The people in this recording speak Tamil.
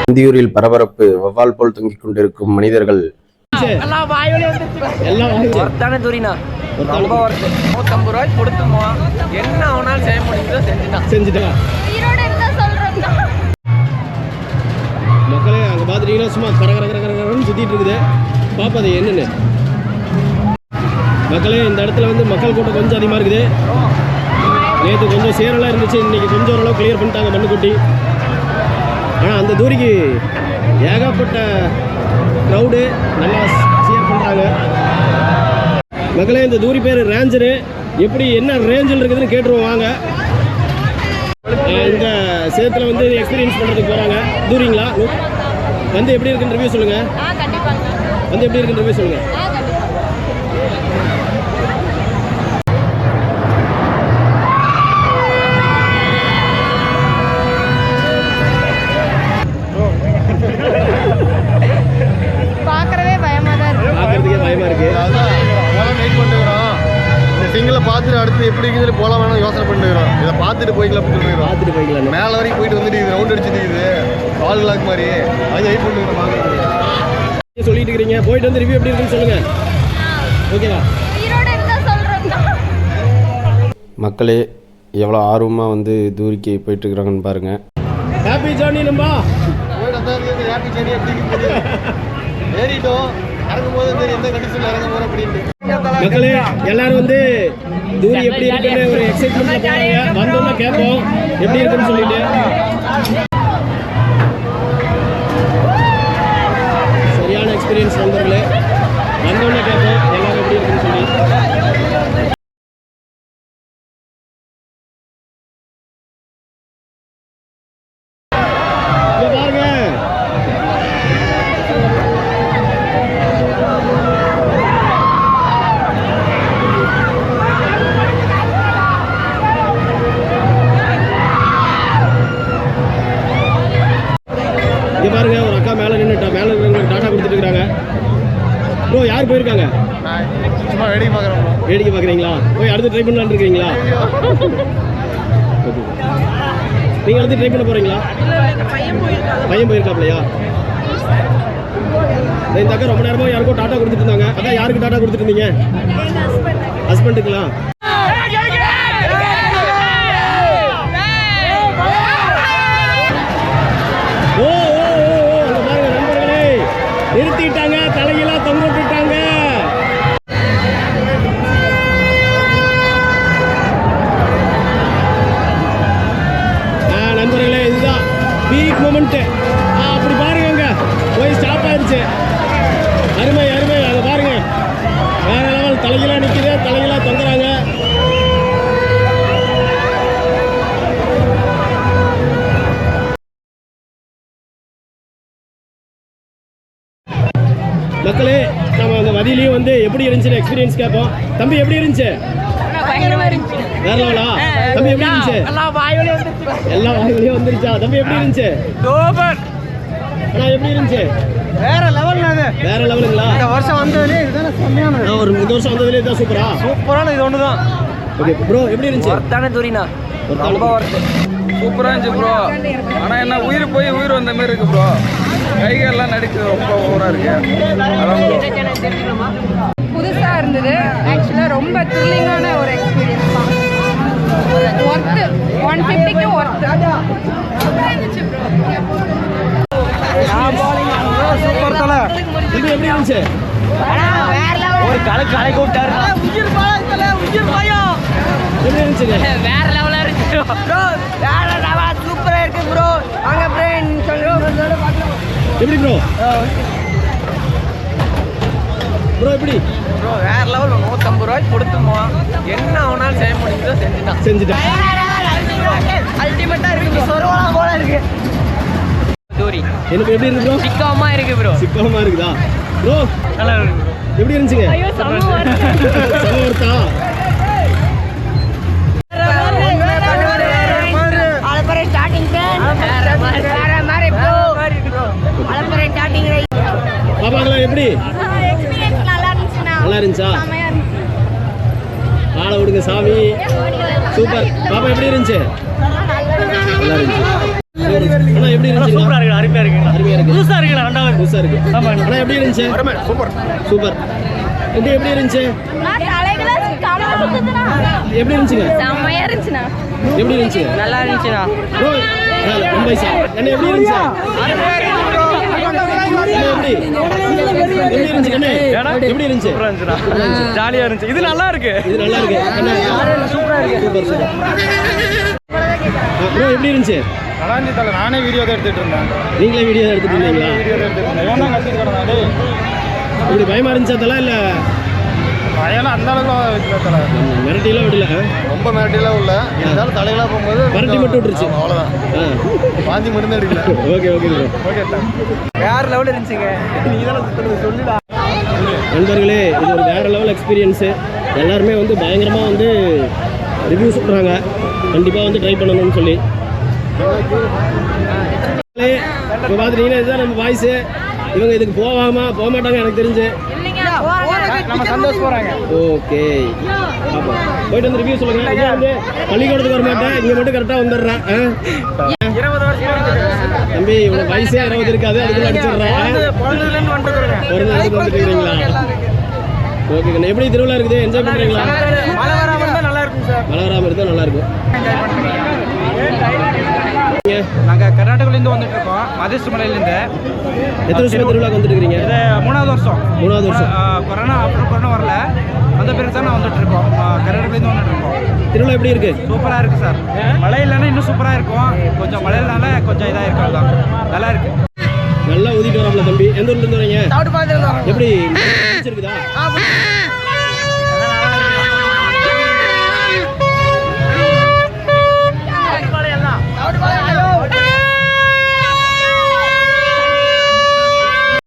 அந்தியூரில் பரபரப்பு. வவ்வால் போல் தொங்கிக் கொண்டிருக்கும் மனிதர்கள். என்ன அவனால் செய்ய முடியுதோ செஞ்சுட்டான். மக்களே அங்கே பார்த்துட்டீங்கன்னா சும்மா கரகரன்னு சுற்றிட்டு இருக்குது. பார்ப்பது என்னன்னு. மக்களே இந்த இடத்துல வந்து மக்கள் கூட்டம் கொஞ்சம் அதிகமாக இருக்குது. நேற்று கொஞ்சம் சேரெல்லாம் இருந்துச்சு, இன்றைக்கி கொஞ்சம் ஓரளவு கிளியர் பண்ணிட்டாங்க மண்ணு கொட்டி. ஆனால் அந்த தூரிக்கு ஏகப்பட்ட க்ரௌடு நல்லா சேர் பண்ணுறாங்க. மக்களே இந்த தூரி பேர் ரேஞ்சரு. எப்படி என்ன ரேஞ்சில் இருக்குதுன்னு கேட்டுருவோம் வாங்க. இந்த சேத்துல வந்து எக்ஸ்பீரியன்ஸ் பண்ணுறதுக்கு போகிறாங்க. தூரிங்களா வந்து எப்படி இருக்குன்னு ரிவ்யூ சொல்லுங்கள். வந்து எப்படி இருக்குன்னு ரிவ்யூ சொல்லுங்கள். பார்த்துட்டு அடுத்து எப்படி இருக்குது போகலாம் வேணும் யோசனை பண்ணிக்கிறோம். இதை பார்த்துட்டு போய்க்கலாம் பார்த்துட்டு போய்க்கலாம். மேலே வரைக்கும் போயிட்டு வந்துட்டு இது ரவுண்ட் அடிச்சுட்டு இது கால் கிளாக் மாதிரி அது வெயிட் பண்ணிக்கிறோம். சொல்லிட்டு இருக்கிறீங்க, போயிட்டு வந்து ரிவ்யூ எப்படி இருக்குன்னு சொல்லுங்க. ஓகேவா? மக்களே எவ்வளோ ஆர்வமாக வந்து தூரிக்கு போயிட்டு இருக்கிறாங்கன்னு பாருங்க. ஹாப்பி ஜர்னி நம்பா. ஹாப்பி ஜர்னி எப்படி ஏறிட்டோம். இறங்கும்போது எந்த கண்டிஷனில் இறங்க போகிறோம் அப்படின்ட்டு. மக்களே எல்லாரும் வந்து தூரி எப்படி இருக்குன்னு ஒரு எக்ஸைட்மெண்ட்ல போறாங்க. வந்தோம்னா கேட்போம் எப்படி இருக்குன்னு சொல்லிட்டு. சரியான எக்ஸ்பீரியன்ஸ் நண்பர்களே. வந்தோம்னா கேட்போம் எல்லாரும் எப்படி இருக்குன்னு சொல்லி. பாருங்க ஒரு அக்கா மேலே நின்றுட்டா. மேலே இருக்கிறவங்களுக்கு டாட்டா கொடுத்துட்டு இருக்காங்க. ப்ரோ யார் போயிருக்காங்க? சும்மா வேடிக்கை பார்க்குறோம். வேடிக்கை பார்க்குறீங்களா? போய் அடுத்து ட்ரை பண்ணலான்னு இருக்கீங்களா? நீங்கள் அடுத்து ட்ரை பண்ண போகிறீங்களா? பையன் போயிருக்காப்லையா? இந்த அக்கா ரொம்ப நேரமாக யாருக்கும் டாட்டா கொடுத்துட்டு இருந்தாங்க. அக்கா யாருக்கு டாட்டா கொடுத்துட்டு இருந்தீங்க? ஹஸ்பண்டுங்களா? நிறுத்திட்டாங்க, தலையெல்லாம் தொங்க விட்டுட்டாங்க. நண்பர்களே இதுதான் பீக் மொமெண்ட். அப்படி பாருங்க போய் ஸ்டாப் ஆயிடுச்சு. அருமை அருமை. அதை பாருங்க வேற லெவல். தலையெல்லாம் நிற்குது, தலையெல்லாம் தொங்குறாங்க. மக்களே நம்ம அந்த வதியிலையும் வந்து எப்படி இருந்துச்சு எக்ஸ்பீரியன்ஸ் கேட்போம். தம்பி எப்படி இருந்துச்சு? வேற லெவலா? தம்பி எப்படி இருந்துச்சு? எல்லா வாய்வழியும் வந்துருச்சா? தம்பி எப்படி இருந்துச்சு? சூப்பர். அண்ணா எப்படி இருந்துச்சு? வேற லெவல். வேற லெவலுங்களா? இந்த வருஷம் வந்ததுலேயே இதுதானே செம்மையான. ஒரு இந்த வருஷம் வந்ததுலேயே இதுதான் சூப்பரா? சூப்பரான இது ஒன்று தான். ஓகே ப்ரோ எப்படி இருந்துச்சு? ஒர்த்தான தூரினா ரொம்ப ஒர்த்து. சூப்பராக இருந்துச்சு ப்ரோ. ஆனால் என்ன உயிர் போய் உயிர் வந்த மாதிரி இருக்கு ப்ரோ. கைகள்லாம் நடிக்குது, ரொம்ப ஓவராக இருக்கு. புதுசாக இருந்தது. ஆக்சுவலாக ரொம்ப த்ரில்லிங்கான ஒரு எக்ஸ்பீரியன்ஸ் தான். Worth 150க்கு worth. சூப்பர் தலை. எப்படி இருந்துச்சு? ஒரு கலை கூப்பிட்டாரு. உயிர் பயம் எப்படி இருந்துச்சுங்க? வேற லெவலாக இருக்கு ப்ரோ. வேற லெவல் சூப்பராக இருக்கு ப்ரோ. அங்கே எப்படி ப்ரோ? ப்ரோ எப்படி? ப்ரோ வேற லெவல். 150 ரூபாய்க்கு கொடுத்துமோ என்ன அவனால் செய்ய முடியுதோ செஞ்சுட்டான். அல்டிமேட்டா இருக்கு. சொருவலாம் போல இருக்கு தூரி. எனக்கு எப்படி இருக்கு ப்ரோ? சிக்காமா இருக்கு ப்ரோ. சிக்காமா இருக்குதா ப்ரோ? நல்லா இருக்கு. எப்படி இருந்துச்சுங்க? ஐயோ செம்ம ஒர்த்தா? பாப்பாங்களா எப்படி? நல்லா இருந்துச்சா? ஆளை விடுங்க சாமி. சூப்பர். பாப்பா எப்படி இருந்துச்சு? நல்லா இருந்துச்சு. அண்ணா எப்படி இருந்துச்சு? சூப்பரா இருக்கு, அருமையா இருக்கு, அருமையா இருக்கு. புதுசா இருக்கு, ரெண்டாவது புதுசா இருக்கு. ஆமா. அண்ணா எப்படி இருந்துச்சு? சூப்பர். சூப்பர். எப்படி இருந்துச்சு? எப்படி இருந்துச்சுங்க? செம்மையா இருந்துச்சுண்ணா. எப்படி இருந்துச்சு? நல்லா இருந்துச்சுண்ணா. ப்ரோ ரொம்ப என்ன எப்படி இருந்துச்சு? எப்படி இருந்துச்சு கண்ணே? எப்படி இருந்துச்சு? ஜாலியா இருந்துச்சு. இது நல்லா இருக்கு. இது நல்லா இருக்கு. சூப்பரா இருக்கு. Super super. ப்ரோ எப்படி இருந்துச்சு? நல்லா இருந்துச்சு. நானே வீடியோ தான் எடுத்துட்டு இருந்தேன். நீங்களே வீடியோ எடுத்துட்டு இருந்தீங்களா? இவன் தான் கத்திட்டு கிடந்தாரு. இப்படி பயமா இருந்துச்சா தல இல்ல பயம்லாம் அந்த அளவுக்கு வைக்கல தலை. மிரட்டிலாம் விடல? ரொம்ப மிரட்டிலாம் இல்ல. இருந்தாலும் தலையெல்லாம் போகும்போது மிரட்டி மட்டும் விட்டுருச்சு. அவ்வளோதான். பாஞ்சி மட்டும் தான் எடுக்கல. Okay okay bro. ஓகே வேற லெவல் இருந்துச்சுங்க. நீ தான் சொல்லிடா. நண்பர்களே இது ஒரு வேறு லெவல் எக்ஸ்பீரியன்ஸு. எல்லாருமே வந்து பயங்கரமாக வந்து ரிவ்யூ சொல்கிறாங்க. கண்டிப்பாக வந்து ட்ரை பண்ணணும்னு சொல்லி. இப்போ பார்த்துட்டீங்கன்னா இதுதான் நம்ம வாய்ஸு. இவங்க இதுக்கு போக மாட்டாங்க எனக்கு தெரிஞ்சு. நம்ம சந்தோஷம் போறாங்க. ஓகே பார்ப்போம். போயிட்டு வந்து ரிவ்யூ சொல்லுங்கள். இதே வந்து பள்ளிக்கூடத்துக்கு வர மாட்டேன், இங்கே மட்டும் கரெக்டாக வந்துடுறேன். 20 வருஷம் தம்பி இவ்வளோ வயசே 20 இருக்காது, அதுக்குள்ள அடிச்சிடுறேன். பிறந்ததுலேருந்து வந்துருக்கீங்களா? ஓகே கண்ணா. எப்படி திருவிழா இருக்குது? என்ஜாய் பண்ணுறீங்களா? மழை வராம இருந்தா நல்லா இருக்கும் சார். மழை வராமல் இருந்தால் நல்லாயிருக்கும். நாங்கள் கர்நாடகாலேருந்து வந்துட்டு இருக்கோம், மதேஷ் மலையிலேருந்து. எத்தனை வருஷமா திருவிழாக்கு வந்துட்டு இருக்கீங்க? இது 3வது வருஷம். 3வது வருஷம். கொரோனா அப்புறம் கொரோனா வரல, அந்த பிறகு தான் நான் வந்துட்டு இருக்கோம். கர்நாடகாலேருந்து வந்துட்டு இருக்கோம். திருவிழா எப்படி இருக்கு? சூப்பராக இருக்குது சார். மழை இல்லைன்னா இன்னும் சூப்பராக இருக்கும். கொஞ்சம் மழையினால கொஞ்சம் இதாக இருக்கும், தான் நல்லா இருக்கு. நல்லா ஊதிட்டு வராப்ல தம்பி. எந்த ஊர்ல இருந்து வரீங்க? எப்படி பிடிச்சிருக்குதா?